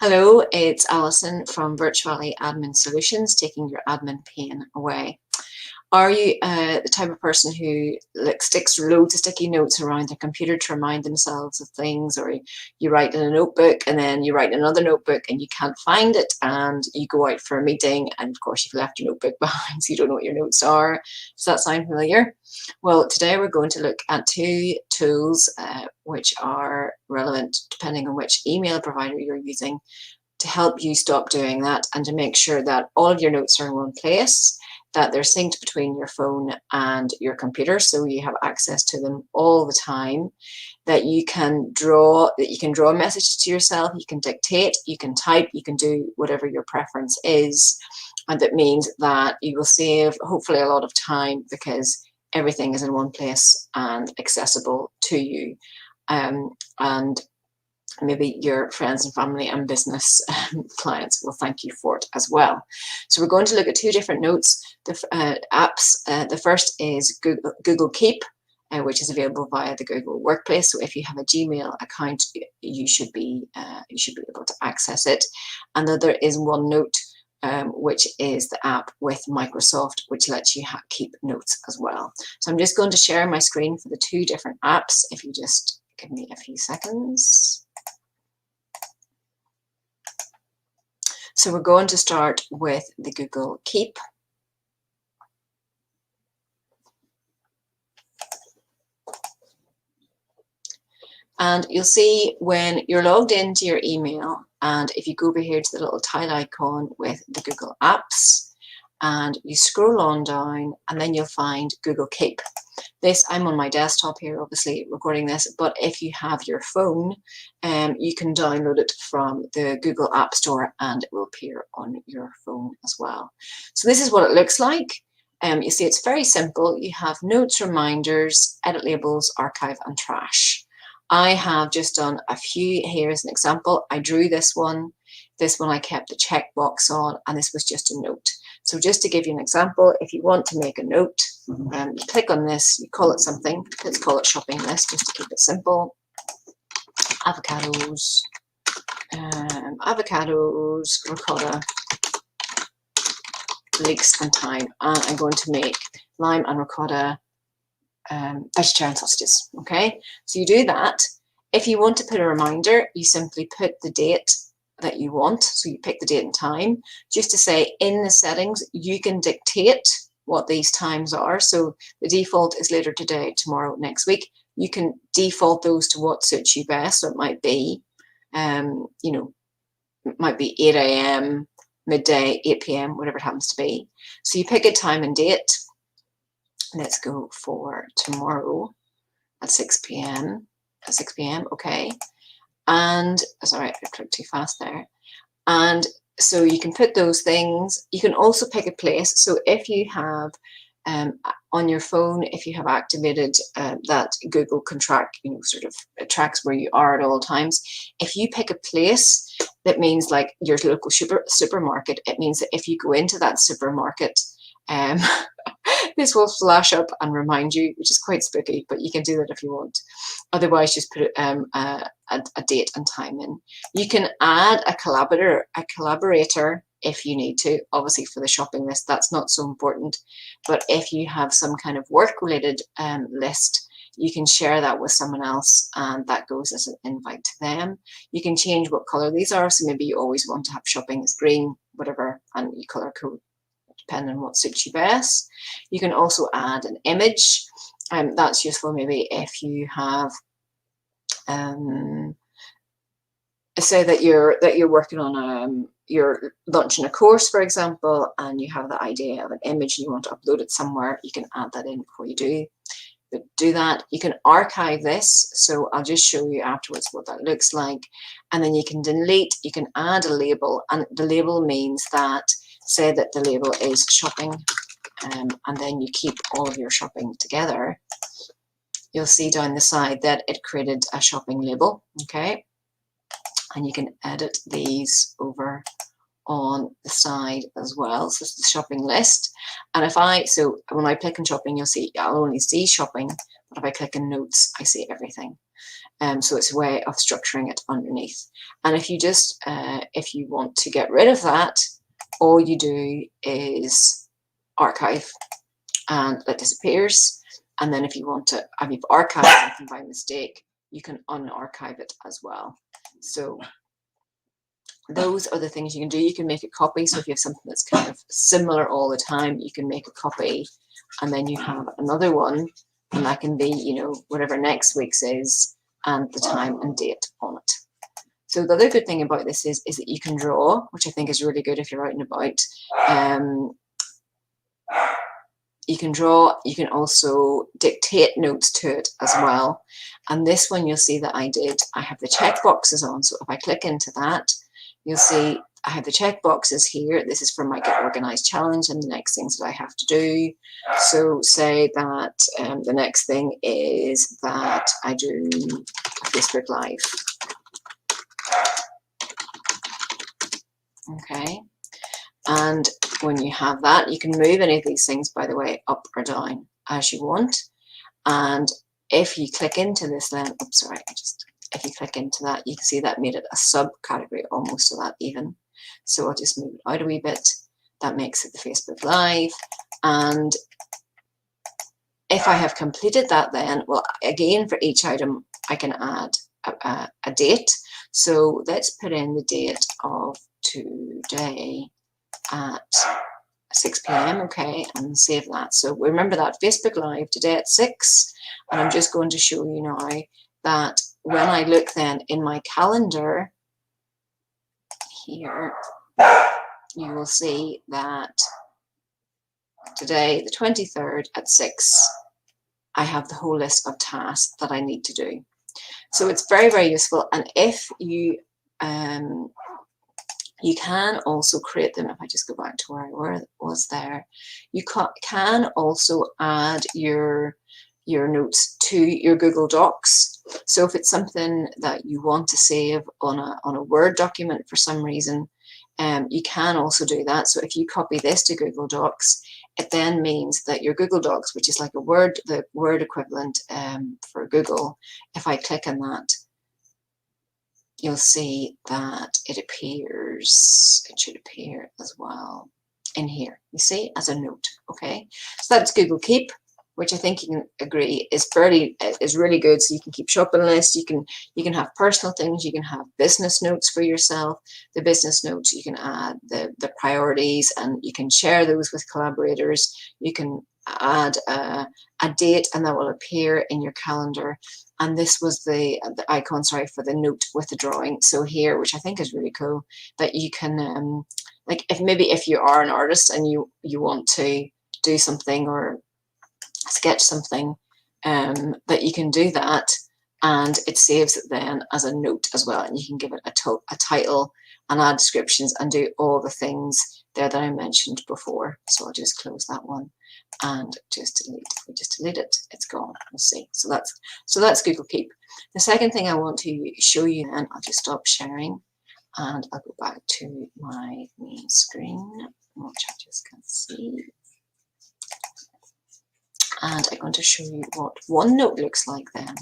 Hello, it's Alison from Virtually Admin Solutions, taking your admin pain away. Are you the type of person who sticks loads of sticky notes around their computer to remind themselves of things, or you write in a notebook and then you write in another notebook and you can't find it, and you go out for a meeting and of course you've left your notebook behind so you don't know what your notes are? Does that sound familiar? Well, today we're going to look at two tools which are relevant depending on which email provider you're using, to help you stop doing that and to make sure that all of your notes are in one place, that they're synced between your phone and your computer so you have access to them all the time, that you can draw messages to yourself, you can dictate, you can type, you can do whatever your preference is. And that means that you will save hopefully a lot of time because everything is in one place and accessible to you. And maybe your friends and family and business clients will thank you for it as well. So we're going to look at two different notes, apps. The first is Google Keep, which is available via the Google Workplace. So if you have a Gmail account, you should be able to access it. And the other is OneNote, which is the app with Microsoft, which lets you keep notes as well. So I'm just going to share my screen for the two different apps. If you just give me a few seconds. So we're going to start with the Google Keep. And you'll see when you're logged into your email, and if you go over here to the little tile icon with the Google Apps, and you scroll on down, and then you'll find Google Keep. I'm on my desktop here, obviously recording this, but if you have your phone, you can download it from the Google App Store and it will appear on your phone as well. So this is what it looks like. You see it's very simple. You have notes, reminders, edit labels, archive and trash. I have just done a few here as an example. I drew this one. This one I kept the checkbox on, and this was just a note. So just to give you an example, if you want to make a note, you click on this, you call it something. Let's call it shopping list, just to keep it simple. Avocados, ricotta, leeks and thyme. And I'm going to make lime and ricotta vegetarian sausages. Okay, so you do that. If you want to put a reminder, you simply put the date that you want. So you pick the date and time, just to say in the settings, you can dictate what these times are. So the default is later today, tomorrow, next week. You can default those to what suits you best. So it might be, it might be 8 a.m., midday, 8 p.m., whatever it happens to be. So you pick a time and date. Let's go for tomorrow at 6 p.m. At 6 p.m. Okay. And sorry, I clicked too fast there. And so you can put those things. You can also pick a place. So if you have on your phone, if you have activated that Google can track, sort of tracks where you are at all times. If you pick a place, that means like your local supermarket. It means that if you go into that supermarket, this will flash up and remind you, which is quite spooky, but you can do that if you want. Otherwise, just put a date and time in. You can add a collaborator if you need to. Obviously, for the shopping list, that's not so important. But if you have some kind of work-related list, you can share that with someone else, and that goes as an invite to them. You can change what color these are. So maybe you always want to have shopping as green, whatever, and you color code depending on what suits you best. You can also add an image. That's useful maybe if you have, say that you're working on you're launching a course, for example, and you have the idea of an image and you want to upload it somewhere. You can add that in before you do that. You can archive this, so I'll just show you afterwards what that looks like. And then you can delete, you can add a label, and the label means that, say that the label is shopping, and then you keep all of your shopping together. You'll see down the side that it created a shopping label, okay? And you can edit these over on the side as well. So it's the shopping list. And so when I click on shopping, you'll see I'll only see shopping, But if I click in notes, I see everything. So it's a way of structuring it underneath. And if you just, if you want to get rid of that, all you do is archive and it disappears. And then if you want to, if you've archived something by mistake, you can unarchive it as well. So those are the things you can do. You can make a copy. So if you have something that's kind of similar all the time, you can make a copy and then you have another one, and that can be, you know, whatever next week's is and the time and date on it. So the other good thing about this is that you can draw, which I think is really good if you're out and about. You can draw, you can also dictate notes to it as well. And this one you'll see that I have the check boxes on. So if I click into that, you'll see I have the check boxes here. This is for my Get Organized challenge and the next things that I have to do. So say that the next thing is that I do a Facebook Live. Okay. And when you have that, you can move any of these things, by the way, up or down as you want. And if you click into this then, oops, sorry, if you click into that, you can see that made it a subcategory almost to that even. So I'll just move it out a wee bit. That makes it the Facebook Live. And if I have completed that then, well, again, for each item, I can add a date. So let's put in the date of today at 6 p.m. okay, and save that. So remember that Facebook Live today at 6, and I'm just going to show you now that when I look then in my calendar here, you will see that today, the 23rd at 6, I have the whole list of tasks that I need to do. So it's very, very useful. And if you you can also create them. If I just go back to where I was there, you can also add your notes to your Google Docs. So if it's something that you want to save on a Word document for some reason, you can also do that. So if you copy this to Google Docs, it then means that your Google Docs, which is like the Word equivalent for Google, if I click on that, you'll see that it appears, it should appear as well in here, you see, as a note, okay? So that's Google Keep, which I think you can agree is really good. So you can keep shopping lists, you can have personal things, you can have business notes for yourself. The business notes, you can add the priorities and you can share those with collaborators. You can add a date and that will appear in your calendar. And this was the icon, sorry, for the note with the drawing. So here, which I think is really cool, that you can, like if you are an artist and you want to do something or sketch something, that you can do that and it saves it then as a note as well. And you can give it a title and add descriptions and do all the things there that I mentioned before. So I'll just close that one and just delete. If we just delete it, it's gone. We'll see. So that's Google Keep. The second thing I want to show you then, I'll just stop sharing and I'll go back to my main screen, which I just can see. And I'm going to show you what OneNote looks like then,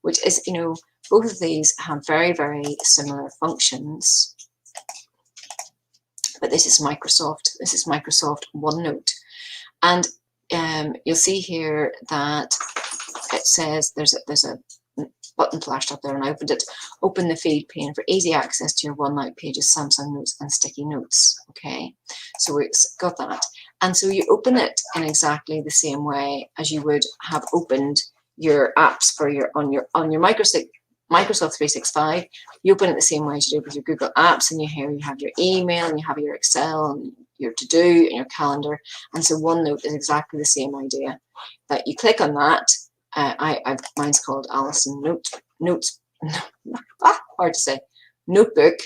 which is, you know, both of these have very, very similar functions. But this is Microsoft. This is Microsoft OneNote. And you'll see here that it says there's a button flashed up there and I opened it. Open the feed pane for easy access to your OneNote pages, Samsung Notes and sticky notes. Okay, so we've got that. And so you open it in exactly the same way as you would have opened your apps for on your Microsoft 365. You open it the same way as you do with your Google Apps, and here you have your email and you have your Excel and your to-do and your calendar. And so OneNote is exactly the same idea, that you click on that. Mine's called Alison Notes, hard to say, Notebook.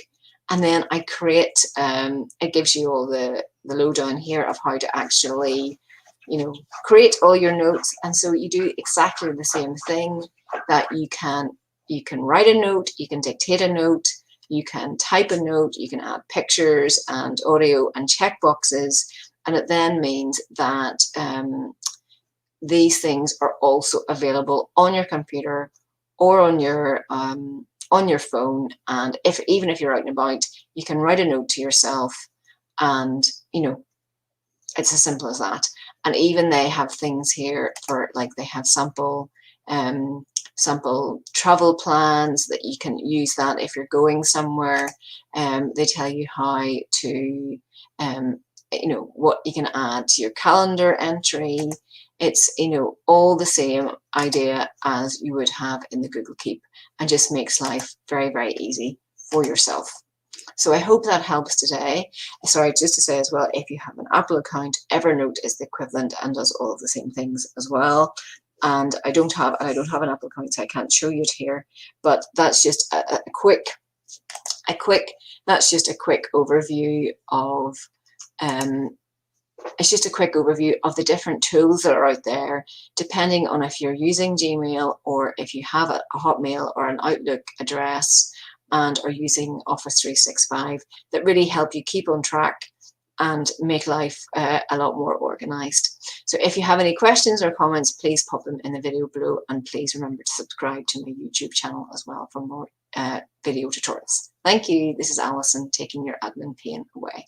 And then I create, it gives you all the lowdown here of how to actually, you know, create all your notes. And so you do exactly the same thing, that you can write a note, you can dictate a note, you can type a note, you can add pictures and audio and checkboxes. And it then means that these things are also available on your computer or on your phone. And even if you're out and about, you can write a note to yourself, and you know, it's as simple as that. And even they have things here for, like, they have sample travel plans that you can use that if you're going somewhere. They tell you how to, you know, what you can add to your calendar entry. It's, you know, all the same idea as you would have in the Google Keep, and just makes life very, very easy for yourself. So I hope that helps today. Sorry, just to say as well, if you have an Apple account, Evernote is the equivalent and does all of the same things as well. And I don't have an Apple account, so I can't show you it here. But that's just a quick overview of it's just a quick overview of the different tools that are out there, depending on if you're using Gmail or if you have a Hotmail or an Outlook address and are using Office 365, that really help you keep on track and make life a lot more organized. So if you have any questions or comments, please pop them in the video below, and please remember to subscribe to my YouTube channel as well for more video tutorials. Thank you. This is Alison, taking your admin pain away.